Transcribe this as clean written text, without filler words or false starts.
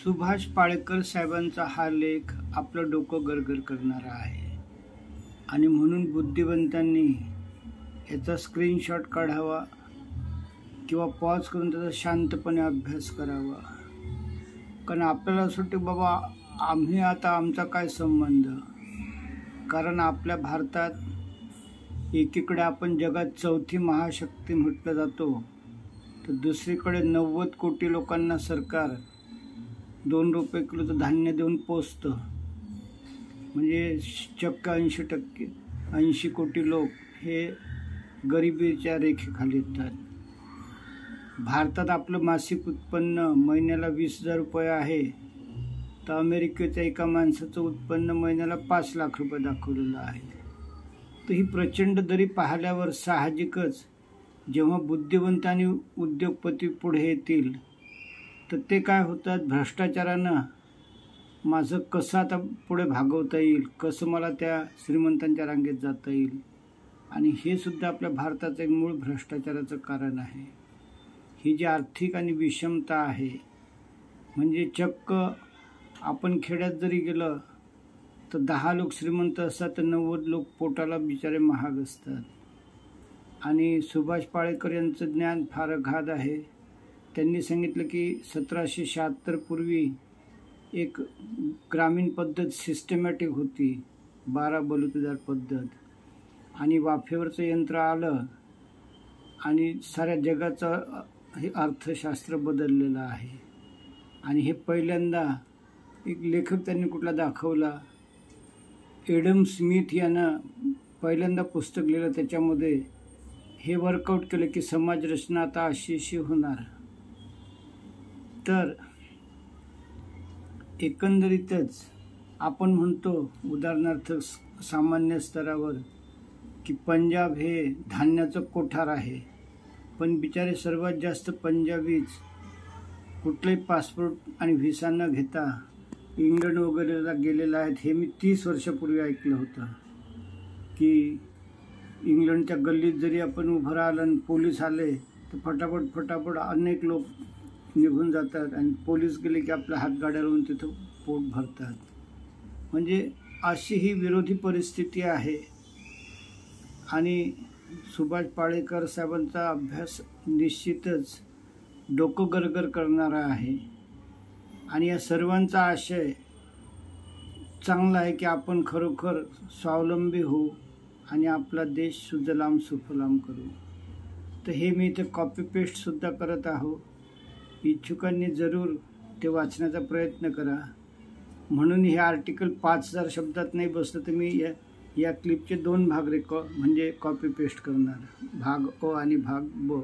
सुभाष पाळेकर साहेबांचा हा लेख आपलं डोकं गरगर करणारा आहे आणि म्हणून बुद्धिवंतांनी याचा स्क्रीनशॉट काढावा किंवा पॉज करून त्याचा शांतपणे अभ्यास करावा. कारण आपल्याला असं वाटतं बाबा आम्ही आता आमचा काय संबंध. कारण आपल्या भारतात एकीकडे आपण जगात चौथी महाशक्ती म्हटलं जातो, तर दुसरीकडे 90 कोटी लोकांना सरकार 2 रुपये किलोचं धान्य देऊन पोचतं. म्हणजे चक्क 80 कोटी लोक हे गरिबीच्या रेखेखाली येतात. भारतात आपलं मासिक उत्पन्न महिन्याला 20,000 रुपये आहे, तर अमेरिकेच्या एका माणसाचं उत्पन्न महिन्याला 5 लाख रुपये दाखवलेलं आहे. तर ही प्रचंड दरी पाहिल्यावर साहजिकच जेव्हा बुद्धिवंत आणि उद्योगपती पुढे येतील तर ते काय होतात, भ्रष्टाचारानं माझं कसं आता पुढे भागवता येईल, कसं मला त्या श्रीमंतांच्या रांगेत जाता येईल. आणि हे सुद्धा आपल्या भारताचं एक मूळ भ्रष्टाचाराचं कारण आहे. ही जी आर्थिक आणि विषमता आहे, म्हणजे चक्क आपण खेड्यात जरी गेलं तर 10 लोक श्रीमंत असतात तर 90 लोक पोटाला बिचारे महाग असतात. आणि सुभाष पाळेकर यांचं ज्ञान फार अगाध आहे. त्यांनी सांगितलं की 1776 पूर्वी एक ग्रामीण पद्धत सिस्टमॅटिक होती, 12 बलुतेदार पद्धत, आणि वाफेवरचं यंत्र आलं आणि साऱ्या जगाचं हे अर्थशास्त्र बदललेलं आहे. आणि हे पहिल्यांदा एक लेखक त्यांनी कुठला दाखवला, एडम स्मिथ यानं पहिल्यांदा पुस्तक लिहिलं, त्याच्यामध्ये हे वर्कआउट केलं की समाज रचना आता अशी होणार. तर एकंदरीतच आपण म्हणतो उदाहरणार्थ सामान्य स्तरावर की पंजाब हे धान्याचं कोठार आहे, पण बिचारे सर्वात जास्त पंजाबीच कुठलाही पासपोर्ट आणि व्हिसा न घेता इंग्लंड वगैरेला गेलेला आहेत. हे मी 30 वर्षापूर्वी ऐकलं होतं की इंग्लंडच्या गल्लीत जरी आपण उभं राहिलं आणि पोलीस आले तर फटाफट अनेक लोक निघून जातात आणि पोलीस गेले की आपल्या हातगाड्या लावून तिथं पोट भरतात. म्हणजे अशी ही विरोधी परिस्थिती आहे. आणि सुभाष पाळेकर साहेबांचा अभ्यास निश्चितच डोकं गरगर करणारा आहे. आणि या सर्वांचा आशय चांगला आहे की आपण खरोखर स्वावलंबी होऊ आणि आपला देश सुजलाम सुफलाम करू. तर हे मी इथे कॉपी पेस्टसुद्धा करत आहो. इच्छुकांनी जरूर ते वाचण्याचा प्रयत्न करा. म्हणून हे आर्टिकल 5000 शब्दात नाही बसलं तर मी या क्लिपचे 2 भाग म्हणजे कॉपी पेस्ट करणार, भाग अ आणि भाग ब.